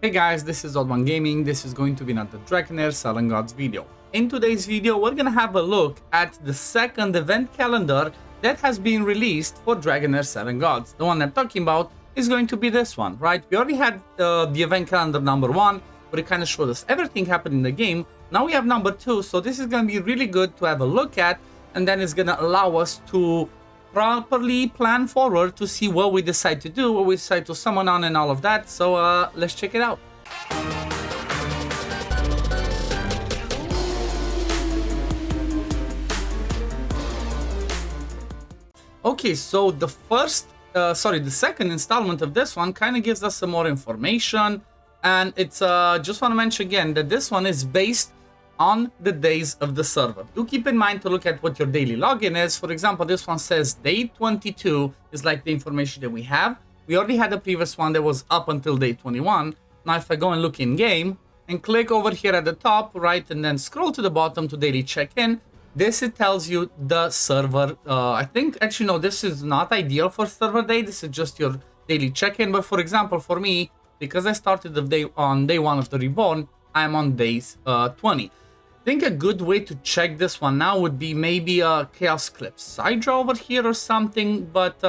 Hey guys, this is OddOneGaming. This is going to be another Dragonheir Selling Gods video. In today's video, we're gonna have a look at the second event calendar that has been released for Dragonheir Selling Gods. The one I'm talking about is going to be this one, right? We already had the event calendar number 1, but it kind of showed us everything happened in the game. Now we have number 2, so this is gonna be really good to have a look at, and then it's gonna allow us to properly plan forward to see what we decide to do, what we decide to summon on and all of that. So let's check it out. Okay, so the second installment of this one kind of gives us some more information, and it's just want to mention again that this one is based on the days of the server. Do keep in mind to look at what your daily login is. For example, this one says day 22 is like the information that we have. We already had a previous one that was up until day 21. Now if I go and look in game and click over here at the top, right, and then scroll to the bottom to daily check-in, it tells you the server. I think actually no, this is not ideal for server day. This is just your daily check-in. But for example, for me, because I started the day on day 1 of the Reborn, I'm on days 20. I think a good way to check this one now would be maybe a Chaos Clip Sidra over here or something, but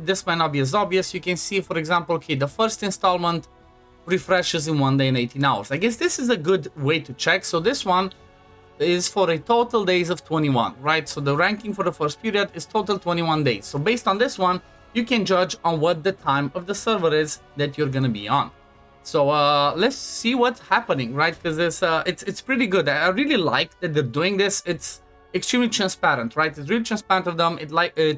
this might not be as obvious. You can see, for example, okay, the first installment refreshes in 1 day and 18 hours. I guess this is a good way to check. So this one is for a total days of 21, right? So the ranking for the first period is total 21 days. So based on this one, you can judge on what the time of the server is that you're gonna be on. So let's see what's happening, right? Because it's pretty good. I really like that they're doing this. It's extremely transparent, right? It's really transparent of them. It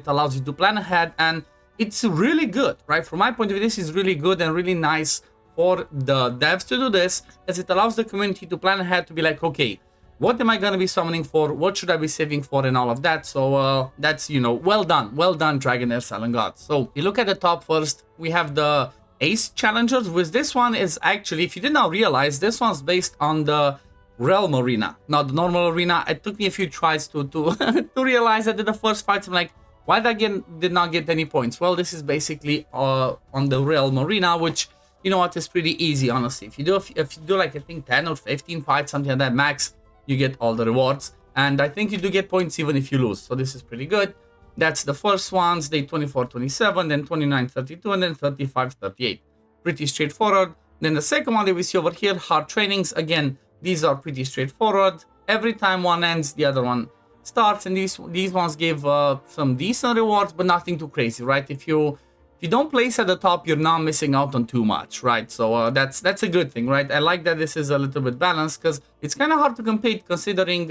allows you to plan ahead, and it's really good, right? From my point of view, this is really good and really nice for the devs to do this, as it allows the community to plan ahead, to be like, okay, what am I going to be summoning for? What should I be saving for? And all of that. So that's, you know, well done, Dragonheir Selling Gods. So you look at the top first, we have the Ace Challengers, with this one is actually, if you did not realize, this one's based on the Realm Arena, not the normal arena. It took me a few tries to to realize that in the first fights, I'm like, why did not get any points? Well, this is basically on the Realm Arena, which, you know what, is pretty easy, honestly. If you do like, I think 10 or 15 fights, something like that max, you get all the rewards, and I think you do get points even if you lose, so this is pretty good. That's the first ones, day 24, 27, then 29, 32, and then 35, 38. Pretty straightforward. Then the second one that we see over here, hard trainings. Again, these are pretty straightforward. Every time one ends, the other one starts, and these ones give some decent rewards, but nothing too crazy, right? If you don't place at the top, you're not missing out on too much, right? So that's a good thing, right? I like that this is a little bit balanced, because it's kind of hard to compete considering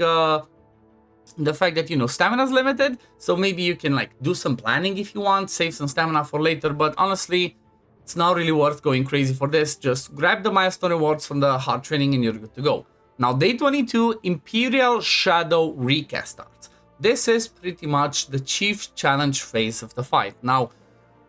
the fact that, you know, stamina is limited. So maybe you can like do some planning if you want, save some stamina for later, but honestly, it's not really worth going crazy for this. Just grab the milestone rewards from the hard training and you're good to go. Now, day 22, Imperial Shadow Recast starts. This is pretty much the chief challenge phase of the fight. Now,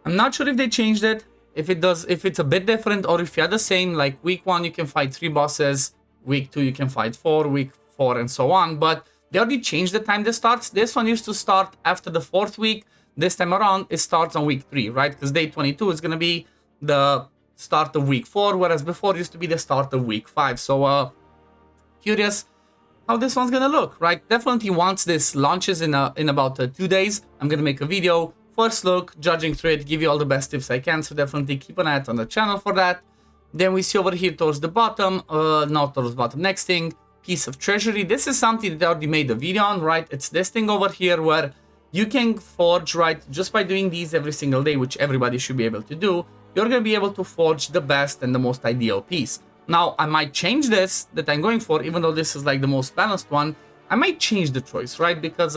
I'm not sure if they changed it, if it's a bit different, or if you had the same, like week 1 you can fight 3 bosses, week 2 you can fight 4, week 4 and so on, but they already changed the time that starts. This one used to start after the 4th week. This time around, it starts on week 3, right? Because day 22 is going to be the start of week 4, whereas before it used to be the start of week 5. So, curious how this one's going to look, right? Definitely once this launches in about 2 days, I'm going to make a video. First look, judging through it, give you all the best tips I can. So definitely keep an eye out on the channel for that. Then we see over here towards the bottom, not towards the bottom, next thing, piece of Treasury. This is something that I already made a video on, right? It's this thing over here where you can forge, right? Just by doing these every single day, which everybody should be able to do, you're going to be able to forge the best and the most ideal piece. Now, I might change this that I'm going for, even though this is like the most balanced one. I might change the choice, right? Because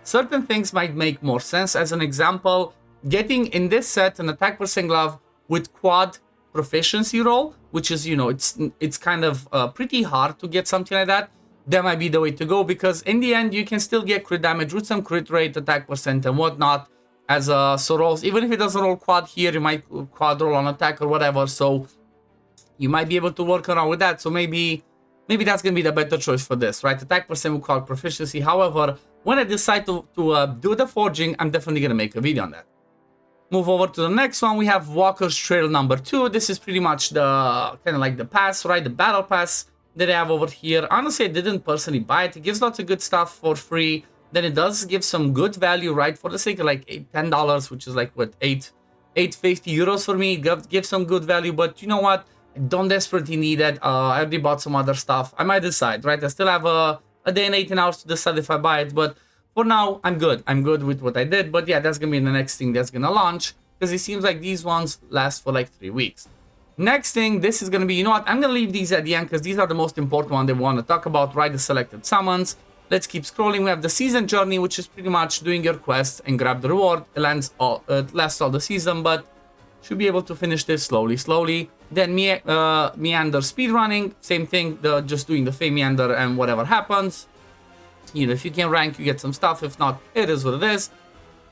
certain things might make more sense. As an example, getting in this set an attack percent glove with quad proficiency roll, which is, you know, it's kind of pretty hard to get something like that. That might be the way to go, because in the end you can still get crit damage with some crit rate, attack percent and whatnot as so rolls. Even if it doesn't roll quad here, you might quad roll on attack or whatever, so you might be able to work around with that. So maybe that's gonna be the better choice for this, right? Attack percent with quad proficiency. However, when I decide to do the forging, I'm definitely gonna make a video on that. Move over to the next one. We have Walker's Trail number 2. This is pretty much the kind of like the pass, right? The battle pass that I have over here. Honestly, I didn't personally buy it. It gives lots of good stuff for free. Then it does give some good value, right? For the sake of like $10, which is like what, 850 euros for me. It gives some good value, but you know what? I don't desperately need it. I already bought some other stuff. I might decide, right? I still have a day and 18 hours to decide if I buy it, but for now, I'm good. I'm good with what I did. But yeah, that's going to be the next thing that's going to launch, because it seems like these ones last for like 3 weeks. Next thing, this is going to be, you know what? I'm going to leave these at the end because these are the most important ones that we want to talk about, right? The selected summons. Let's keep scrolling. We have the season journey, which is pretty much doing your quest and grab the reward. It lasts all the season, but should be able to finish this slowly. Then meander speedrunning, same thing, just doing the fame meander and whatever happens. You know, if you can rank, you get some stuff. If not, it is what it is.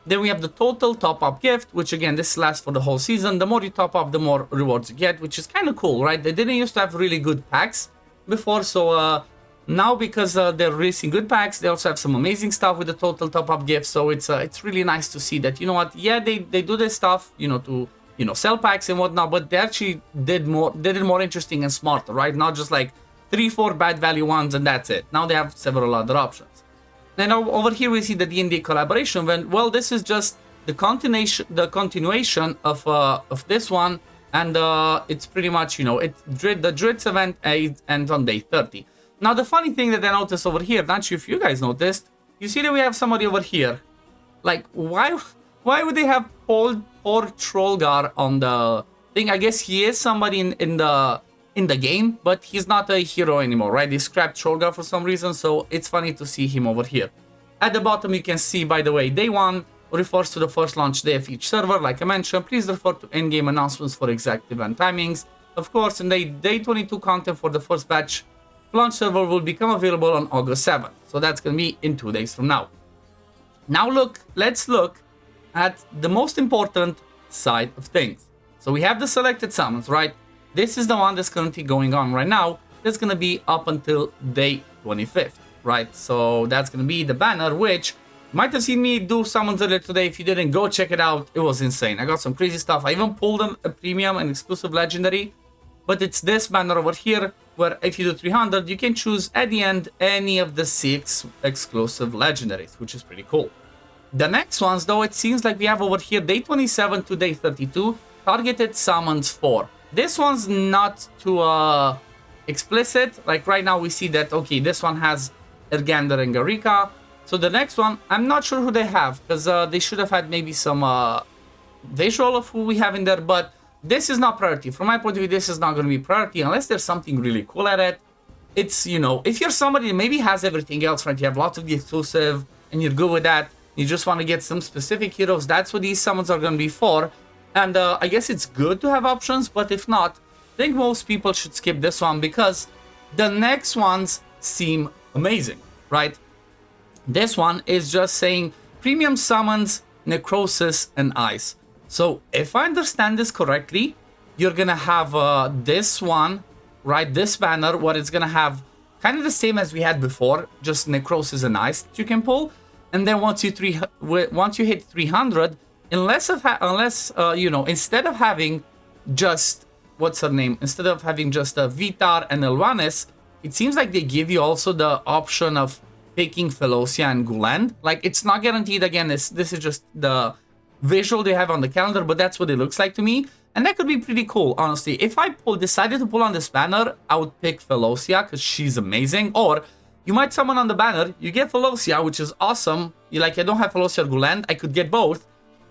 Then we have the total top-up gift, which again, this lasts for the whole season. The more you top up, the more rewards you get, which is kind of cool, right? They didn't used to have really good packs before, so now because they're releasing good packs, they also have some amazing stuff with the total top-up gift. So it's really nice to see that, you know what? Yeah, they do this stuff, you know, to sell packs and whatnot, but they actually did it more interesting and smarter, right? Not just like 3-4 bad value ones and that's it. Now they have several other options. And over here we see the D&D collaboration event. Well, this is just the continuation of this one, and it's pretty much, you know, the Dritz event ends on day 30. Now the funny thing that I noticed over here, not sure if you guys noticed, you see that we have somebody over here. Like, why would they have poor Trollgar on the thing? I guess he is somebody in the game, but he's not a hero anymore, right? They scrapped Trollgar for some reason, so it's funny to see him over here. At the bottom, you can see, by the way, day 1 refers to the first launch day of each server. Like I mentioned, please refer to in-game announcements for exact event timings. Of course, in the day 22 content for the first batch, launch server will become available on August 7th. So that's going to be in 2 days from now. Now let's look at the most important side of things. So we have the selected summons, right? This is the one that's currently going on right now. That's going to be up until day 25th, right? So that's going to be the banner, which you might have seen me do summons earlier today. If you didn't, go check it out. It was insane. I got some crazy stuff. I even pulled a premium and exclusive legendary. But it's this banner over here, where if you do 300, you can choose at the end any of the 6 exclusive legendaries, which is pretty cool. The next ones, though, it seems like we have over here day 27 to day 32, targeted summons 4. This one's not too explicit. Like right now we see that, okay, this one has Ergander and Garika. So the next one, I'm not sure who they have, because they should have had maybe some visual of who we have in there, but this is not priority. From my point of view, this is not going to be priority unless there's something really cool at it. It's, you know, if you're somebody that maybe has everything else, right, you have lots of the exclusive and you're good with that, you just want to get some specific heroes, that's what these summons are going to be for. And I guess it's good to have options, but if not, I think most people should skip this one because the next ones seem amazing, right? This one is just saying premium summons, necrosis, and ice. So if I understand this correctly, you're gonna have this one, right? This banner, where it's gonna have kind of the same as we had before, just necrosis and ice that you can pull. And then once you hit 300, you know, instead of having just what's her name, instead of having just a Vitar and Elwanis, it seems like they give you also the option of picking Felocia and Guland. Like, it's not guaranteed. Again, this is just the visual they have on the calendar, but that's what it looks like to me, and that could be pretty cool, honestly. If I decided to pull on this banner, I would pick Felocia because she's amazing. Or you might summon on the banner, you get Felocia, which is awesome. You like, I don't have Felocia or Guland, I could get both,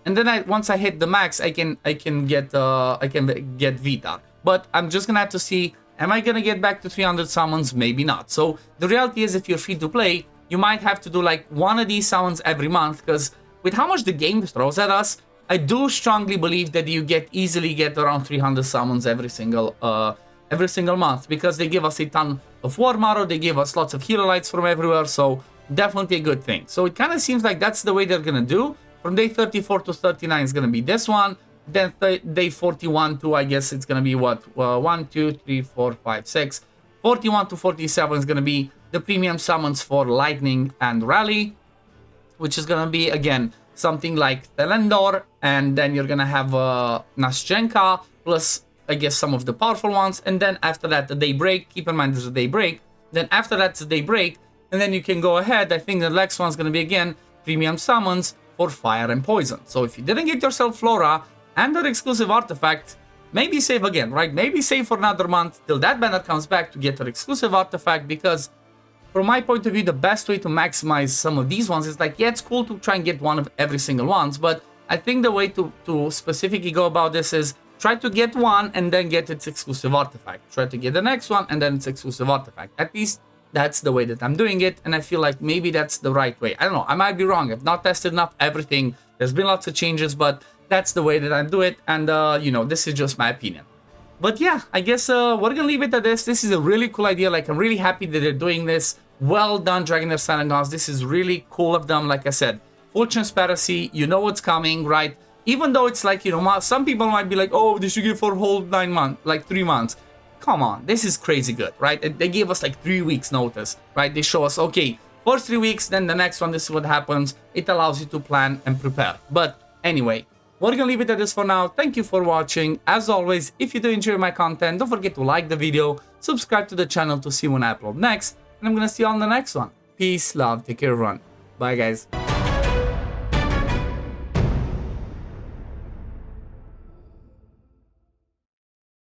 and then once I hit the max, I can get Vitar. But I'm just gonna have to see, am I gonna get back to 300 summons? Maybe not. So the reality is, if you're free to play, you might have to do like one of these summons every month, because with how much the game throws at us, I do strongly believe that you easily get around 300 summons every single month, because they give us a ton of War Marrow, they give us lots of hero lights from everywhere, so definitely a good thing. So it kind of seems like that's the way they're gonna do. From day 34 to 39 is gonna be this one. Then day 41 to, I guess it's gonna be what? 1, 2, 3, 4, 5, 6. 41 to 47 is gonna be the premium summons for Lightning and Rally, which is gonna be, again, something like Telendor, and then you're gonna have Naschenka, plus I guess some of the powerful ones, and then after that the Daybreak. Keep in mind there's a Daybreak. Then after that's the Daybreak, and then you can go ahead. I think the next one's gonna be again premium summons for fire and poison. So if you didn't get yourself Flora and that exclusive artifact, maybe save again, right? Maybe save for another month till that banner comes back to get your exclusive artifact, because from my point of view, the best way to maximize some of these ones is like, yeah, it's cool to try and get one of every single ones, but I think the way to specifically go about this is try to get one and then get its exclusive artifact. Try to get the next one and then its exclusive artifact. At least that's the way that I'm doing it, and I feel like maybe that's the right way. I don't know, I might be wrong. I've not tested enough everything. There's been lots of changes, but that's the way that I do it, and you know, this is just my opinion. But yeah, I guess we're gonna leave it at this. This is a really cool idea. Like, I'm really happy that they're doing this. Well done, Dragonheir Silent Gods. This is really cool of them. Like I said, full transparency. You know what's coming, right? Even though it's like, you know, some people might be like, oh, they should give for a whole 9 months, like 3 months. Come on, this is crazy good, right? They gave us like 3 weeks notice, right? They show us, okay, first 3 weeks, then the next one, this is what happens. It allows you to plan and prepare. But anyway, we're gonna leave it at this for now. Thank you for watching. As always, if you do enjoy my content, don't forget to like the video, subscribe to the channel to see when I upload next, and I'm gonna see you on the next one. Peace, love, take care everyone. Bye guys.